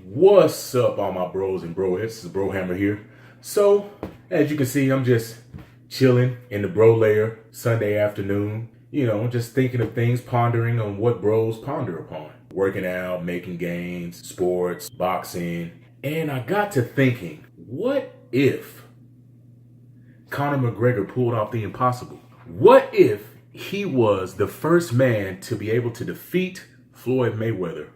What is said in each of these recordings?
What's up, all my bros and broettes? This is Bro Hammer here. So, as you can see, I'm just chilling in the bro layer Sunday afternoon. You know, just thinking of things, pondering on what bros ponder upon. Working out, making gains, sports, boxing. And I got to thinking, what if Conor McGregor pulled off the impossible? What if he was the first man to be able to defeat Floyd Mayweather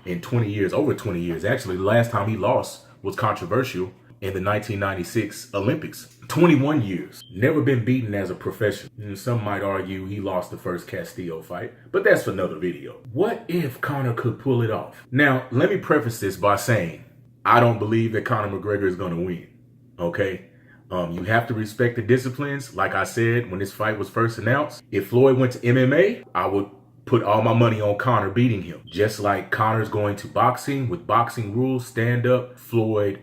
in 20 years, over 20 years. Actually, the last time he lost was controversial in the 1996 Olympics. 21 years, never been beaten as a professional. And some might argue he lost the first Castillo fight, but that's for another video. What if Conor could pull it off? Now, let me preface this by saying, I don't believe that Conor McGregor is going to win, okay? You have to respect the disciplines. Like I said, when this fight was first announced, if Floyd went to MMA, I would put all my money on Conor beating him. Just like Conor's going to boxing with boxing rules, stand up, Floyd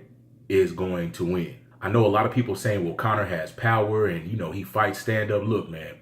is going to win. I know a lot of people saying, well, Conor has power and, you know, he fights stand up. Look, man,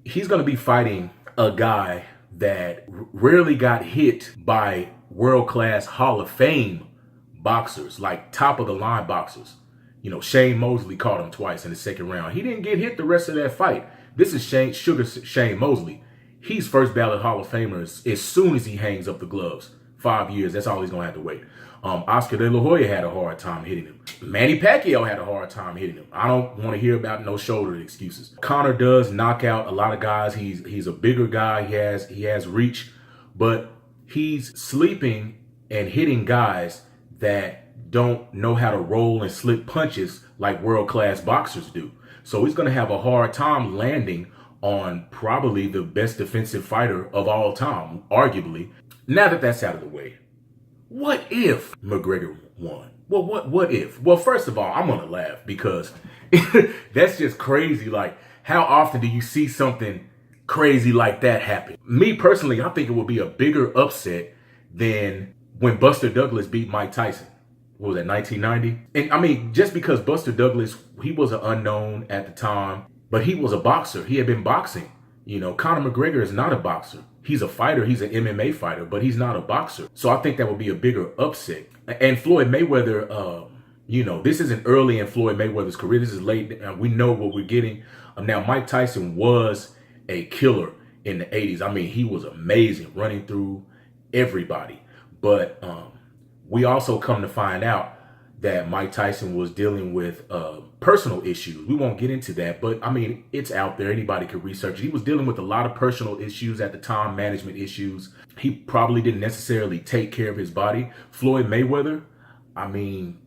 he's going to be fighting a guy that rarely got hit by world-class Hall of Fame boxers, like top of the line boxers. You know, Shane Mosley caught him twice in the second round. He didn't get hit the rest of that fight. This is Shane Mosley. He's first ballot Hall of Famer as soon as he hangs up the gloves. 5 years, that's all he's going to have to wait. Oscar De La Hoya had a hard time hitting him. Manny Pacquiao had a hard time hitting him. I don't want to hear about no shoulder excuses. Conor does knock out a lot of guys. He's a bigger guy. He has reach, but he's sleeping and hitting guys that don't know how to roll and slip punches like world-class boxers do. So he's going to have a hard time landing on probably the best defensive fighter of all time, arguably. Now that that's out of the way, what if McGregor won? Well, what if? Well, first of all, I'm going to laugh because that's just crazy. Like, how often do you see something crazy like that happen? Me personally, I think it would be a bigger upset than when Buster Douglas beat Mike Tyson. What was that, 1990? And I mean, just because Buster Douglas, he was an unknown at the time, but he was a boxer. He had been boxing. You know, Conor McGregor is not a boxer. He's a fighter. He's an MMA fighter, but he's not a boxer. So I think that would be a bigger upset. And Floyd Mayweather, you know, this isn't early in Floyd Mayweather's career. This is late. We know what we're getting. Now, Mike Tyson was a killer in the 80s. I mean, he was amazing, running through everybody. But we also come to find out that Mike Tyson was dealing with personal issues. We won't get into that, but I mean, it's out there. Anybody could research it. He was dealing with a lot of personal issues at the time, management issues. He probably didn't necessarily take care of his body. Floyd Mayweather, I mean,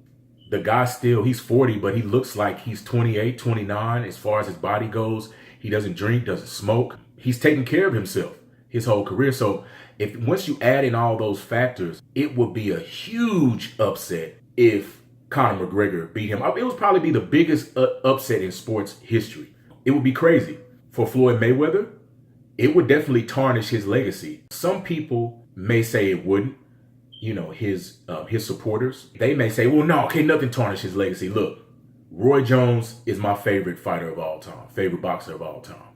the guy still, he's 40, but he looks like he's 28, 29 as far as his body goes. He doesn't drink, doesn't smoke. He's taking care of himself his whole career. So if once you add in all those factors, it would be a huge upset if Conor McGregor beat him. It would probably be the biggest upset in sports history. It would be crazy. For Floyd Mayweather, it would definitely tarnish his legacy. Some people may say it wouldn't. You know, his supporters, they may say, well, no, can't nothing tarnish his legacy. Look, Roy Jones is my favorite fighter of all time, favorite boxer of all time.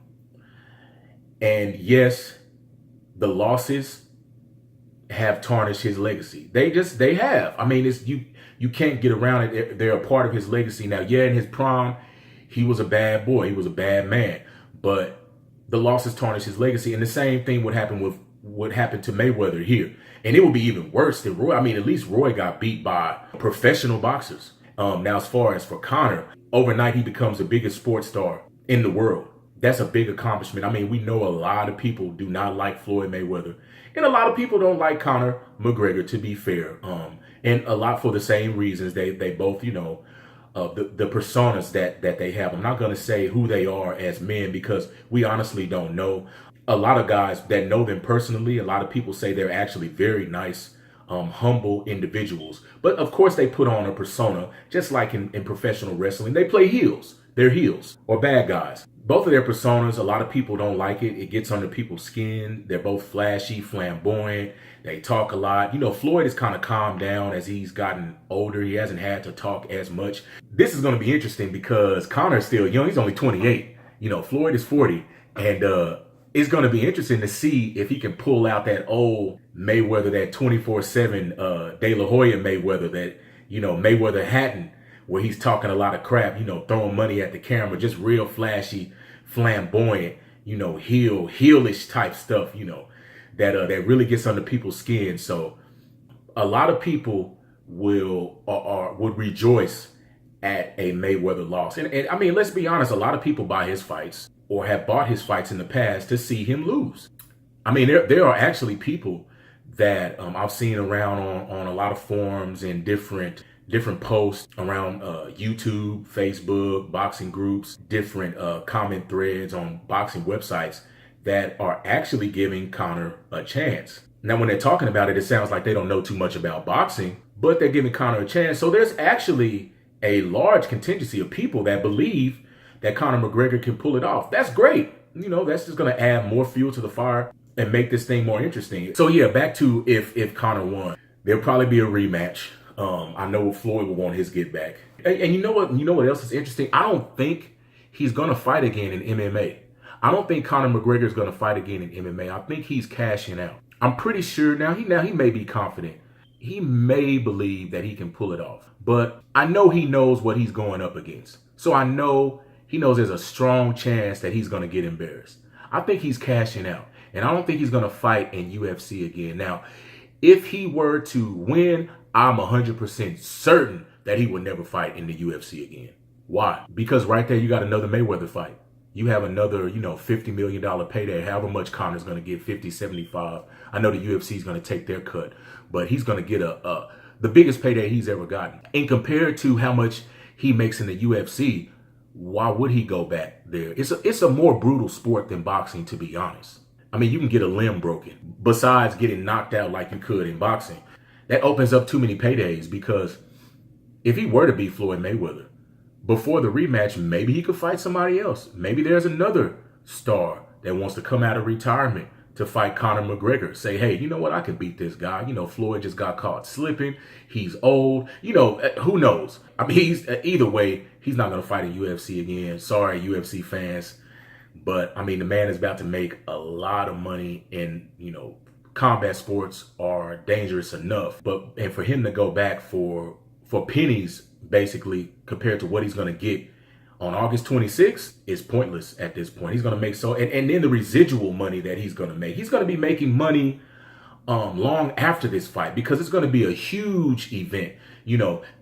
And yes, the losses have tarnished his legacy. They have. I mean, it's you can't get around it. They're a part of his legacy. Now, yeah, in his prime, he was a bad boy. He was a bad man. But the losses tarnished his legacy. And the same thing would happen with what happened to Mayweather here. And it would be even worse than Roy. I mean, at least Roy got beat by professional boxers. Now, as far as for Conor, overnight he becomes the biggest sports star in the world. That's a big accomplishment. I mean, we know a lot of people do not like Floyd Mayweather. And a lot of people don't like Conor McGregor, to be fair. And a lot for the same reasons. They both, you know, the personas that they have. I'm not going to say who they are as men because we honestly don't know. A lot of guys that know them personally, a lot of people say they're actually very nice, humble individuals. But of course they put on a persona, just like in professional wrestling. They play heels. They're heels or bad guys. Both of their personas, a lot of people don't like it. It gets under people's skin. They're both flashy, flamboyant. They talk a lot. You know, Floyd has kind of calmed down as he's gotten older. He hasn't had to talk as much. This is going to be interesting because Conor's still young. He's only 28. You know, Floyd is 40. And it's going to be interesting to see if he can pull out that old Mayweather, that 24/7 De La Hoya Mayweather that, Mayweather hadn't, where he's talking a lot of crap, throwing money at the camera, just real flashy, flamboyant, heelish type stuff, that really gets under people's skin. So a lot of people would rejoice at a Mayweather loss. And I mean, let's be honest, a lot of people buy his fights or have bought his fights in the past to see him lose. I mean, there are actually people that I've seen around on a lot of forums and different posts around YouTube, Facebook, boxing groups, different comment threads on boxing websites that are actually giving Conor a chance. Now, when they're talking about it, it sounds like they don't know too much about boxing, but they're giving Conor a chance. So there's actually a large contingency of people that believe that Conor McGregor can pull it off. That's great. That's just going to add more fuel to the fire and make this thing more interesting. So yeah, back to if Conor won, there'll probably be a rematch. I know Floyd will want his get back. And you know what else is interesting? I don't think he's going to fight again in MMA. I don't think Conor McGregor is going to fight again in MMA. I think he's cashing out. I'm pretty sure now he may be confident. He may believe that he can pull it off. But I know he knows what he's going up against. So I know he knows there's a strong chance that he's going to get embarrassed. I think he's cashing out. And I don't think he's going to fight in UFC again. Now, if he were to win, I'm 100% certain that he would never fight in the UFC again. Why? Because right there, you got another Mayweather fight. You have another, $50 million payday, however much Conor's going to get, 50, 75. I know the UFC is going to take their cut, but he's going to get the biggest payday he's ever gotten. And compared to how much he makes in the UFC, why would he go back there? It's a more brutal sport than boxing, to be honest. I mean, you can get a limb broken besides getting knocked out like you could in boxing. That opens up too many paydays, because if he were to beat Floyd Mayweather before the rematch, maybe he could fight somebody else. Maybe there's another star that wants to come out of retirement to fight Conor McGregor. Say, hey, you know what? I could beat this guy. Floyd just got caught slipping. He's old. Who knows? I mean, either way, he's not going to fight in UFC again. Sorry, UFC fans. But, I mean, the man is about to make a lot of money, and, combat sports are dangerous enough. And for him to go back for pennies, basically, compared to what he's going to get on August 26th, is pointless at this point. He's going to make and then the residual money that he's going to be making money long after this fight, because it's going to be a huge event.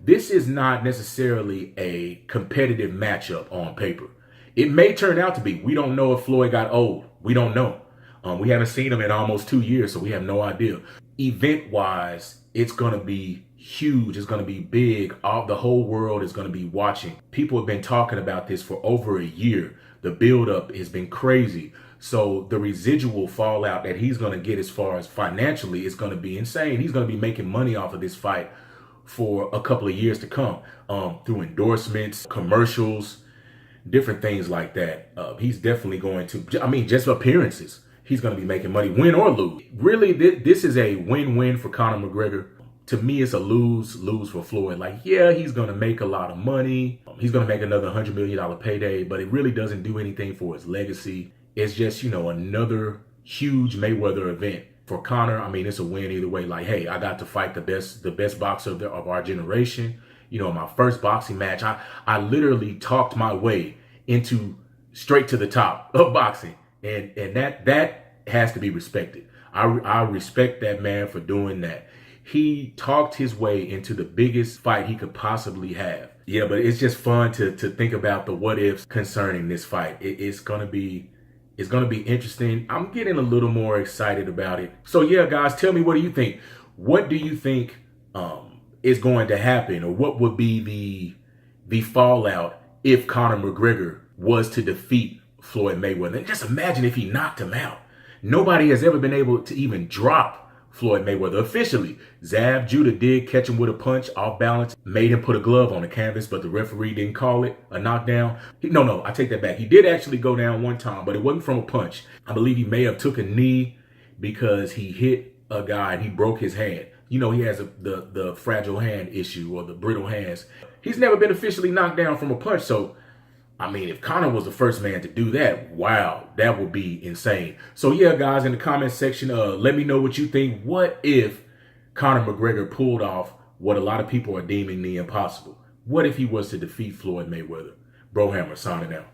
This is not necessarily a competitive matchup on paper. It may turn out to be. We don't know if Floyd got old. We don't know. We haven't seen him in almost 2 years, so we have no idea. Event-wise, it's going to be huge. It's going to be big. The whole world is going to be watching. People have been talking about this for over a year. The build-up has been crazy. So the residual fallout that he's going to get as far as financially is going to be insane. He's going to be making money off of this fight for a couple of years to come, through endorsements, commercials, different things like that. He's definitely going to, just appearances. He's going to be making money, win or lose. Really, this is a win-win for Conor McGregor. To me, it's a lose-lose for Floyd. Like, yeah, he's going to make a lot of money. He's going to make another $100 million payday, but it really doesn't do anything for his legacy. It's just, another huge Mayweather event. For Conor, I mean, it's a win either way. Like, hey, I got to fight the best boxer of our generation. In my first boxing match, I literally talked my way into straight to the top of boxing. And that has to be respected. I respect that man for doing that. He talked his way into the biggest fight he could possibly have. Yeah, but it's just fun to think about the what ifs concerning this fight. It's gonna be interesting. I'm getting a little more excited about it. So yeah, guys, tell me, what do you think? What do you think is going to happen, or what would be the fallout if Conor McGregor was to defeat Floyd Mayweather? And just imagine if he knocked him out. Nobody has ever been able to even drop Floyd Mayweather officially. Zab Judah did catch him with a punch off balance, made him put a glove on the canvas, but the referee didn't call it a knockdown. No, I take that back. He did actually go down one time, but it wasn't from a punch. I believe he may have took a knee because he hit a guy and he broke his hand. He has the fragile hand issue, or the brittle hands. He's never been officially knocked down from a punch, so I mean, if Conor was the first man to do that, wow, that would be insane. So yeah, guys, in the comment section, let me know what you think. What if Conor McGregor pulled off what a lot of people are deeming the impossible? What if he was to defeat Floyd Mayweather? Bro Hammer signing out.